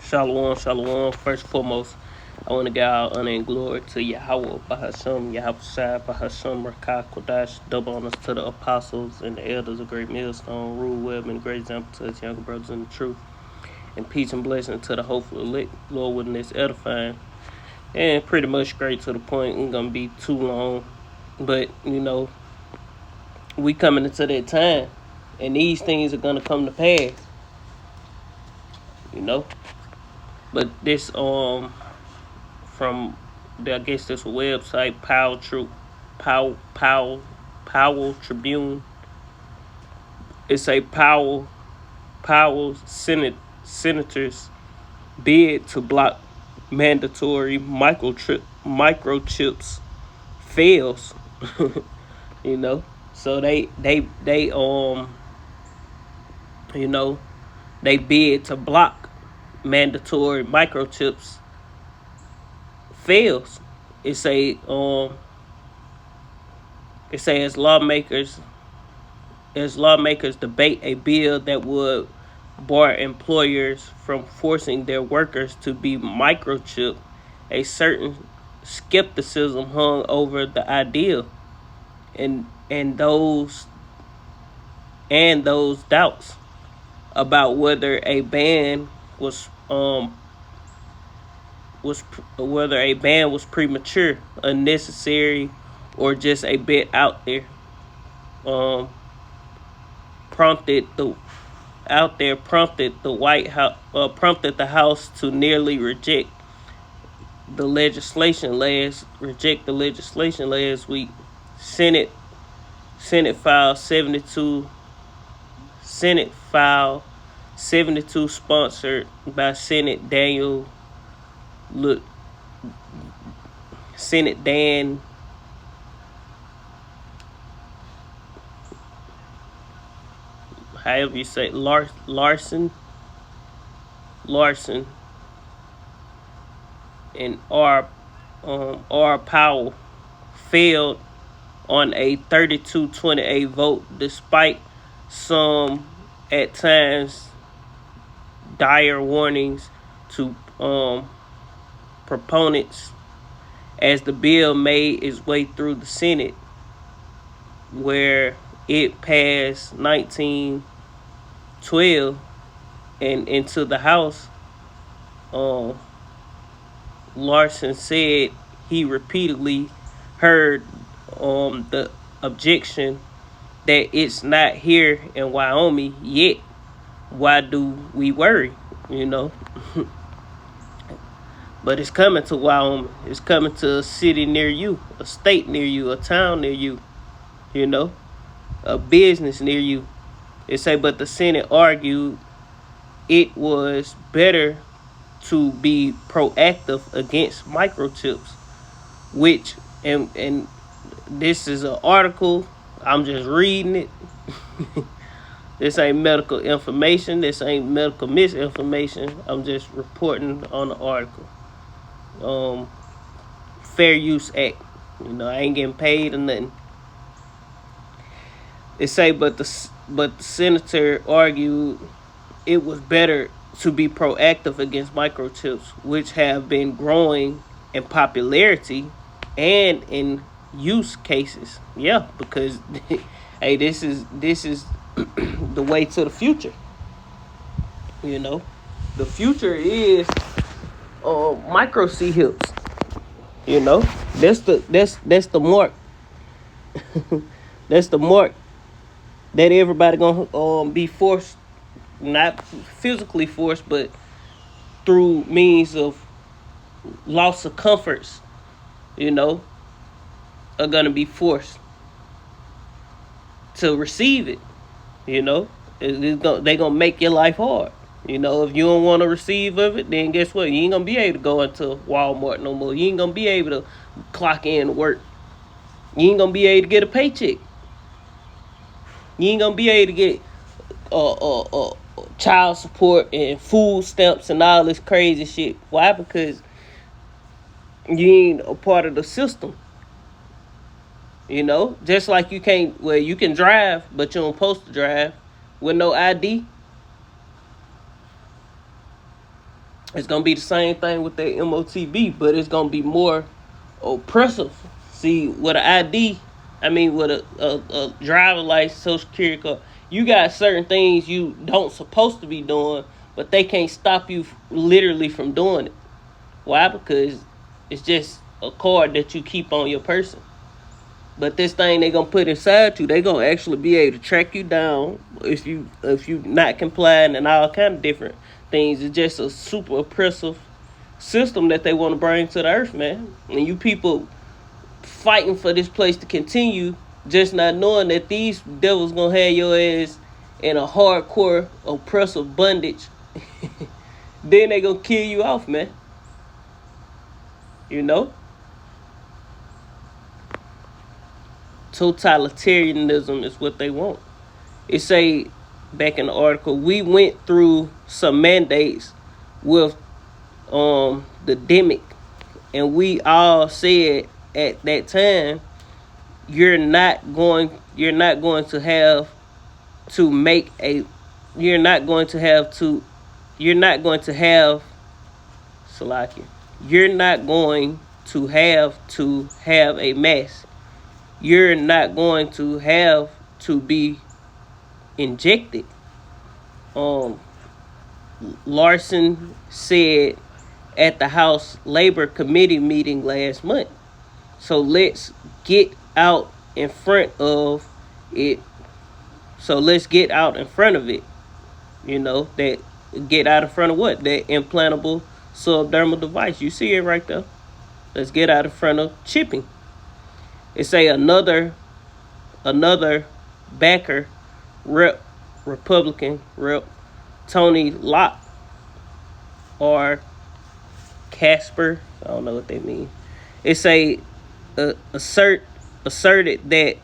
Shalom, shalom. First and foremost, I want to give all honor and glory to Yahweh, Bahasham, Yahweh Shai, Bahasham, Rakah, Kodash, double honors to the apostles and the elders of Great Millstone, Rule Web, and great example to his younger brothers in the truth. And peace and blessing to the hopeful elect, Lord, within this edifying. And pretty much straight to the point, ain't going to be too long. But, we coming into that time, and these things are going to come to pass, But this, from I guess this website, Powell Tribune. It's a Powell senators bid to block mandatory microchips fails. So they they bid to block mandatory microchips fails. It say as lawmakers debate a bill that would bar employers from forcing their workers to be microchipped, a certain skepticism hung over the idea, and those doubts about whether a ban was premature, unnecessary, or just a bit out there. Prompted the White House prompted the House to nearly reject the legislation last week. Senate file 72, sponsored by Senate Dan however you say Larson and R. Powell, failed on a 32-28 vote, despite some at times dire warnings to proponents, as the bill made its way through the Senate, where it passed 1912, and into the House. Larson said he repeatedly heard the objection that it's not here in Wyoming yet. Why do we worry? But it's coming to Wyoming. It's coming to a city near you, a state near you, a town near you, a business near you. It say, but the Senate argued it was better to be proactive against microchips, which, and this is an article, I'm just reading it. This ain't medical information, this ain't medical misinformation, I'm just reporting on the article. Fair Use Act, I ain't getting paid or nothing. It say, but the senator argued it was better to be proactive against microchips, which have been growing in popularity and in use cases. Yeah, because hey, this is the way to the future. The future is micro C hips. That's the mark. That's the mark that everybody gonna be forced, not physically forced, but through means of loss of comforts, are gonna be forced to receive it. They gonna make your life hard. If you don't want to receive of it, then guess what? You ain't gonna be able to go into Walmart no more. You ain't gonna be able to clock in and work. You ain't gonna be able to get a paycheck. You ain't gonna be able to get child support and food stamps and all this crazy shit. Why? Because you ain't a part of the system. Just like you can drive, but you don't supposed to drive with no ID. It's gonna be the same thing with that MOTB, but it's gonna be more oppressive. See, with an ID, I mean, with a driver license, social security card, you got certain things you don't supposed to be doing, but they can't stop you literally from doing it. Why? Because it's just a card that you keep on your person. But this thing they gonna put inside you, they gonna actually be able to track you down if you not complying and all kind of different things. It's just a super oppressive system that they want to bring to the earth, man. And you people fighting for this place to continue, just not knowing that these devils gonna have your ass in a hardcore oppressive bondage. Then they gonna kill you off, man. You know? Totalitarianism is what they want. It say back in the article, we went through some mandates with the demic, and we all said at that time, you're not going to have to make a you're not going to have Salaki. You're not going to have a mask. You're not going to have to be injected. Larson said at the House Labor Committee meeting last month. So let's get out in front of it. You know, that get out in front of what? That implantable subdermal device. You see it right there. Let's get out in front of chipping. It say another backer, Republican rep Tony Locke or Casper, I don't know what they mean. It say asserted that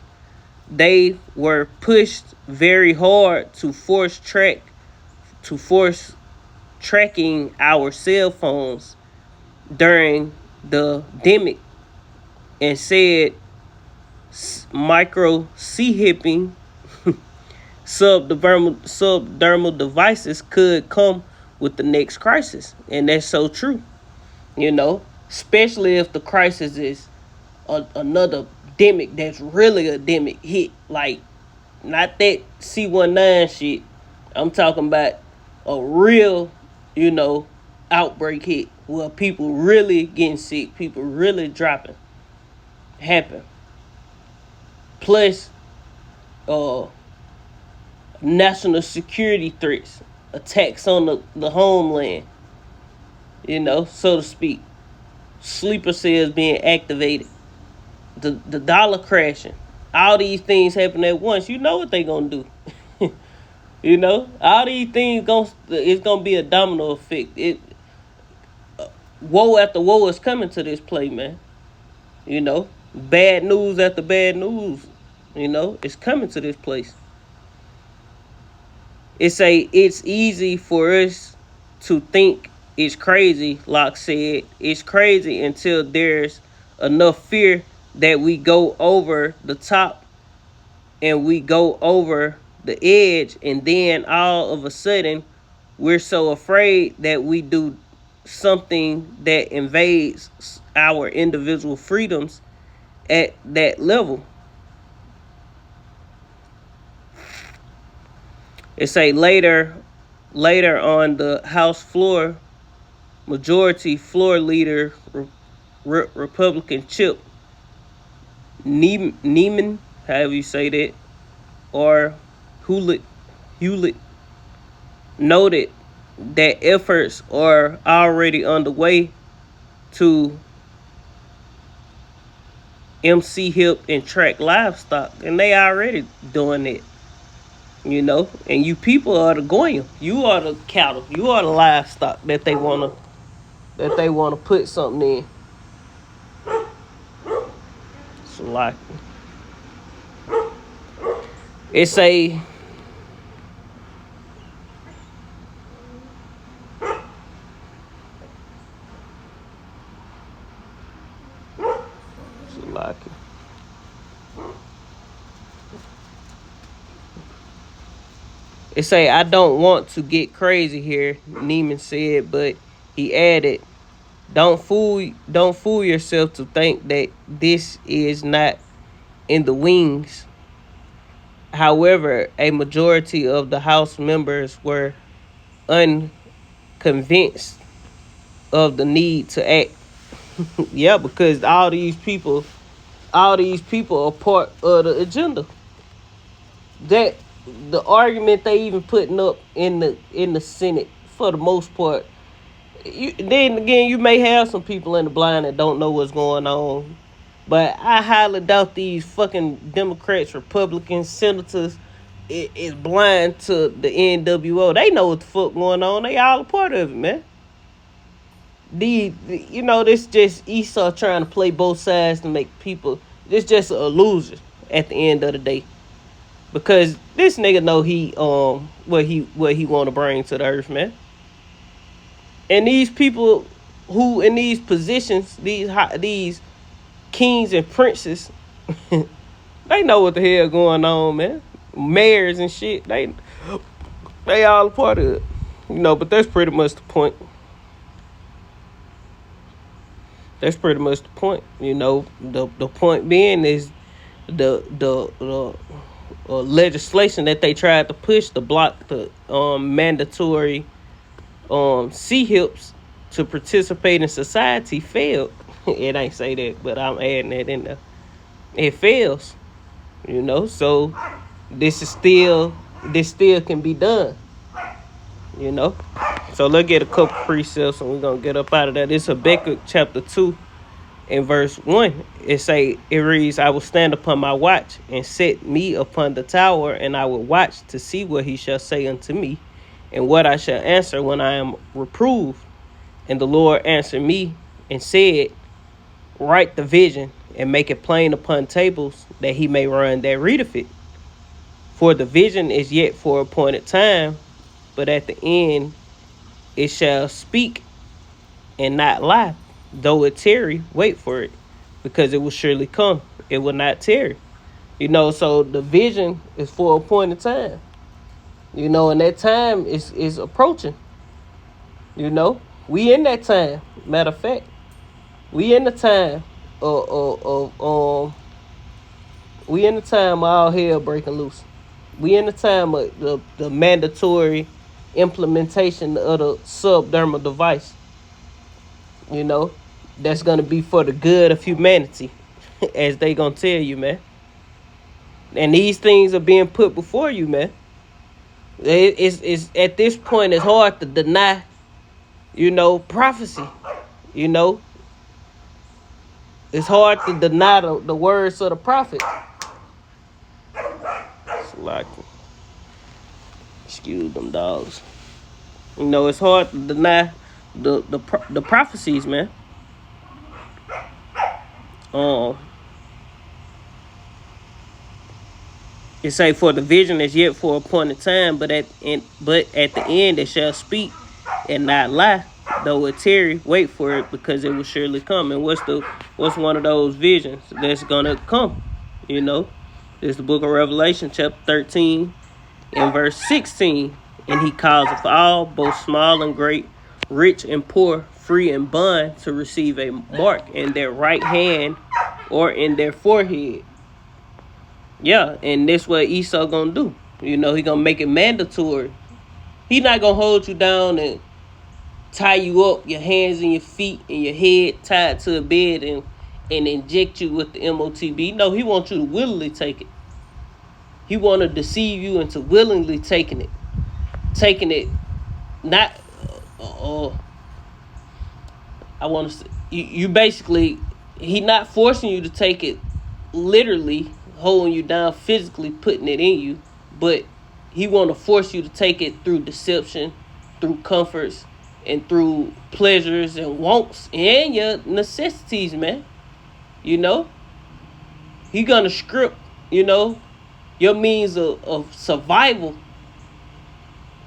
they were pushed very hard to force tracking our cell phones during the demic, and said microchipping subdermal devices could come with the next crisis. And that's so true, you know, especially if the crisis is another demic that's really a demic hit, like not that C19 shit. I'm talking about a real, you know, outbreak hit where people really getting sick, people really dropping, happen. Plus, national security threats, attacks on the homeland, you know, so to speak. Sleeper cells being activated, the dollar crashing. All these things happen at once. You know what they gonna do. You know, all these things it's gonna be a domino effect. Woe after woe is coming to this play, man. You know, bad news after bad news. You know, it's coming to this place. It's easy for us to think it's crazy. Locke said it's crazy until there's enough fear that we go over the top and we go over the edge, and then all of a sudden we're so afraid that we do something that invades our individual freedoms at that level. It say later on the House floor, Majority Floor Leader Republican Chip Neiman, however you say that, or Hewlett, noted that efforts are already underway to MC hip and track livestock, and they already doing it. You know, and you people are the goyim. You are the cattle. You are the livestock that they wanna put something in. So like, it's a It say, I don't want to get crazy here, Neiman said, but he added, don't fool yourself to think that this is not in the wings. However, a majority of the House members were unconvinced of the need to act. Yeah, because all these people are part of the agenda. That the argument they even putting up in the Senate for the most part. Then again, you may have some people in the blind that don't know what's going on, but I highly doubt these fucking Democrats, Republicans, senators is blind to the NWO. They know what the fuck going on. They all a part of it, man. This just Esau trying to play both sides to make people. It's just a illusion at the end of the day, because this nigga know what he want to bring to the earth, man. And these people who in these positions, these kings and princes, they know what the hell going on, man. Mayors and shit, they all a part of it, But that's pretty much the point. That's pretty much the point. The point being is the legislation that they tried to push to block the mandatory C-hips to participate in society failed. It ain't say that, but I'm adding that in there. It fails, so this still can be done, So let's get a couple precepts and we're gonna get up out of that. It's Habakkuk chapter 2 and verse 1. It reads, I will stand upon my watch and set me upon the tower, and I will watch to see what he shall say unto me, and what I shall answer when I am reproved. And the Lord answered me and said, write the vision and make it plain upon tables, that he may run that readeth it. For the vision is yet for a appointed time, but at the end it shall speak and not lie. Though it tarry, wait for it, because it will surely come. It will not tarry. So the vision is for a appointed time. And that time is approaching. We in that time. Matter of fact, we in the time we in the time of all hell breaking loose. We in the time of the mandatory implementation of the subdermal device. That's gonna be for the good of humanity, as they gonna tell you, man. And these things are being put before you, man. It's at this point it's hard to deny, prophecy. It's hard to deny the words of the prophet. It's like, excuse them dogs. It's hard to deny the prophecies, man. It say, for the vision is yet for a appointed time, but at the end it shall speak and not lie. Though it tarry, wait for it, because it will surely come. And what's one of those visions that's gonna come? It's the book of Revelation, chapter 13, and verse 16. And he causeth all, both small and great, rich and poor, free and bond, to receive a mark in their right hand or in their forehead. Yeah, and that's what Esau gonna do. He gonna make it mandatory. He not gonna hold you down and tie you up, your hands and your feet and your head tied to a bed and inject you with the MOTB. No, he wants you to willingly take it. He want to deceive you into willingly taking it. Taking it, not, I want to say, you basically, he not forcing you to take it literally, holding you down physically, putting it in you, but he want to force you to take it through deception, through comforts, and through pleasures and wants and your necessities, man. He gonna script, your means of survival.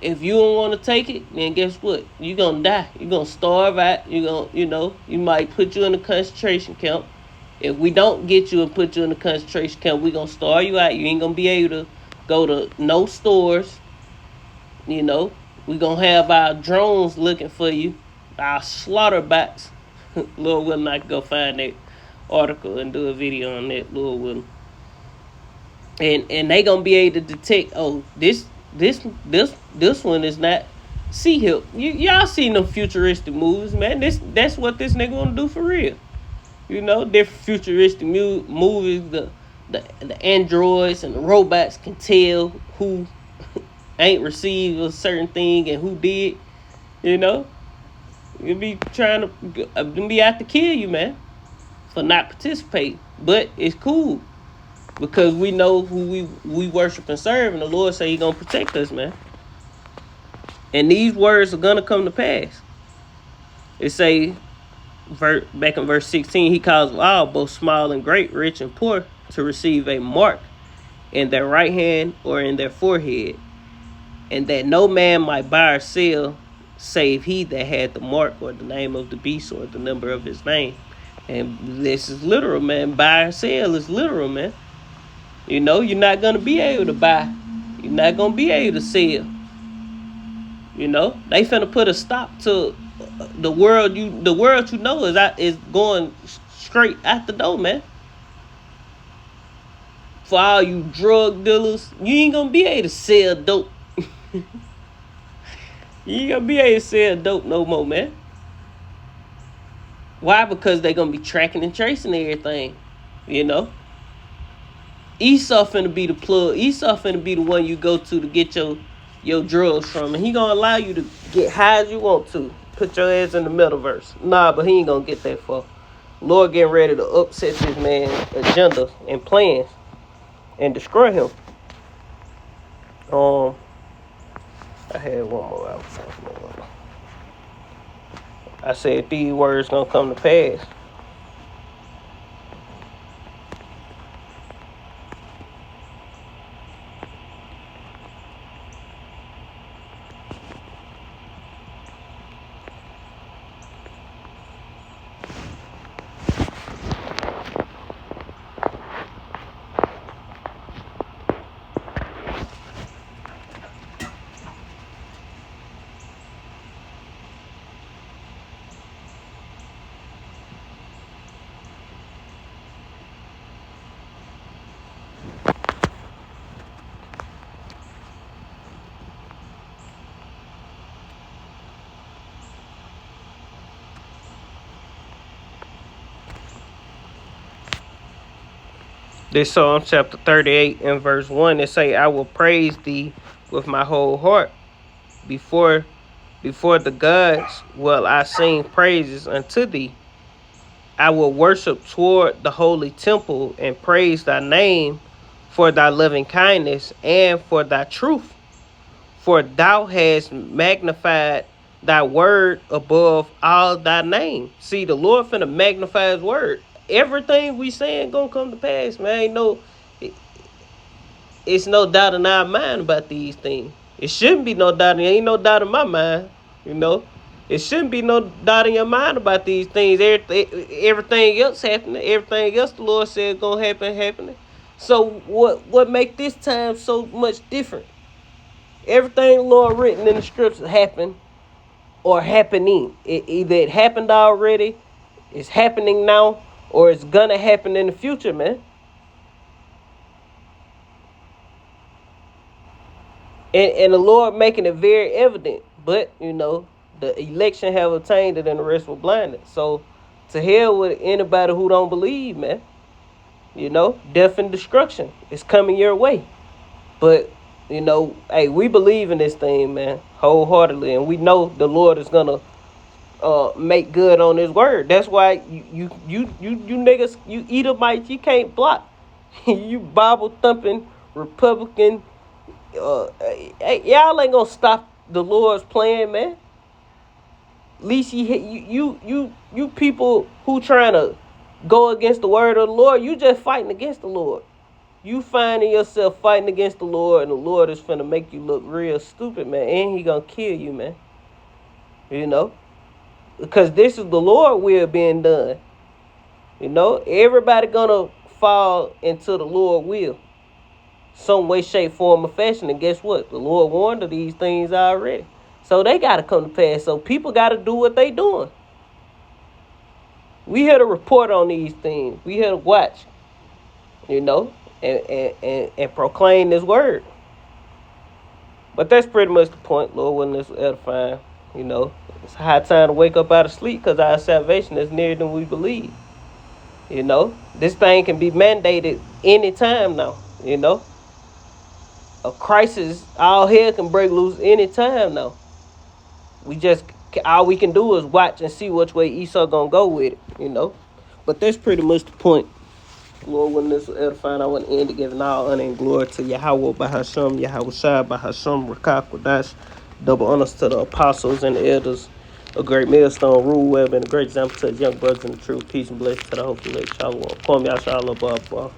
If you don't want to take it, then guess what? You're gonna die. You're gonna starve out. You might put you in a concentration camp. If we don't get you and put you in a concentration camp, we're gonna starve you out. You ain't gonna be able to go to no stores. We're gonna have our drones looking for you. our slaughter bots. Lord will not go find that article and do a video on that. Lord will. And they gonna be able to detect. Oh, this one is not sea hip. Y'all seen them futuristic movies, man. That's what this nigga gonna do for real. You know, different futuristic movies. The androids and the robots can tell who ain't received a certain thing and who did. You know, you'll be trying to be out to kill you, man, for not participating. But it's cool because we know who we worship and serve, and the Lord say He gonna protect us, man. And these words are gonna come to pass. It say, back in verse 16, He calls all, both small and great, rich and poor, to receive a mark in their right hand or in their forehead, and that no man might buy or sell save he that had the mark or the name of the beast or the number of his name. And this is literal, man. Buy or sell is literal, man. You know, you're not gonna be able to buy. You're not gonna be able to sell. You know, they finna put a stop to the world. The world you know is going straight out the door, man. For all you drug dealers, you ain't gonna be able to sell dope. You ain't gonna be able to sell dope no more, man. Why? Because they gonna be tracking and tracing everything. You know, Esau finna be the plug. Esau finna be the one you go to get your drugs from, and he gonna allow you to get high as you want to. Put your ass in the metaverse. Nah, but he ain't gonna get that far. Lord getting ready to upset this man's agenda and plans and destroy him. I had one more out. I said these words gonna come to pass. This Psalm chapter 38 and verse 1, it say, I will praise thee with my whole heart. Before the gods will I sing praises unto thee. I will worship toward the holy temple and praise thy name for thy loving kindness and for thy truth. For thou hast magnified thy word above all thy name. See, the Lord finna magnify his word. Everything we saying gonna come to pass, man. It's no doubt in our mind about these things. It shouldn't be no doubt. Ain't no doubt in my mind. You know, it shouldn't be no doubt in your mind about these things. Everything else happening. Everything else the Lord said gonna happen happening. So what make this time so much different? Everything the Lord written in the scriptures happened or happening. Either it happened already, it's happening now, or it's gonna happen in the future, man. And the Lord making it very evident. But, you know, the election have obtained it and the rest were blinded. So, to hell with anybody who don't believe, man. You know, death and destruction is coming your way. But, you know, hey, we believe in this thing, man, wholeheartedly. And we know the Lord is gonna make good on his word. That's why you niggas, you Edomites, you can't block. You Bible thumping Republican. Y'all ain't gonna stop the Lord's plan, man. At least you people who trying to go against the word of the Lord, you just fighting against the Lord. You finding yourself fighting against the Lord, and the Lord is finna make you look real stupid, man. And he gonna kill you, man. You know, because this is the Lord will being done. You know, everybody gonna fall into the Lord will, some way, shape, form, or fashion. And guess what? The Lord warned of these things already. So they got to come to pass. So people got to do what they doing. We here to report on these things. We here to watch, and proclaim this word. But that's pretty much the point. Lord, wasn't this edifying? It's a high time to wake up out of sleep because our salvation is nearer than we believe. This thing can be mandated anytime now. A crisis, all hell can break loose anytime now. All we can do is watch and see which way Esau gonna go with it. But that's pretty much the point. Lord, when this was edifying, I want to end it giving all honor and glory to Yahweh Bahasham, Yahweh Shai Bahasham, Rakak Wadash. Double honors to the apostles and the elders, a great millstone, rule web, and a great example to the young brothers in the truth. Peace and blessings to the hopefully. Shalom. Kwam Yasha Allah.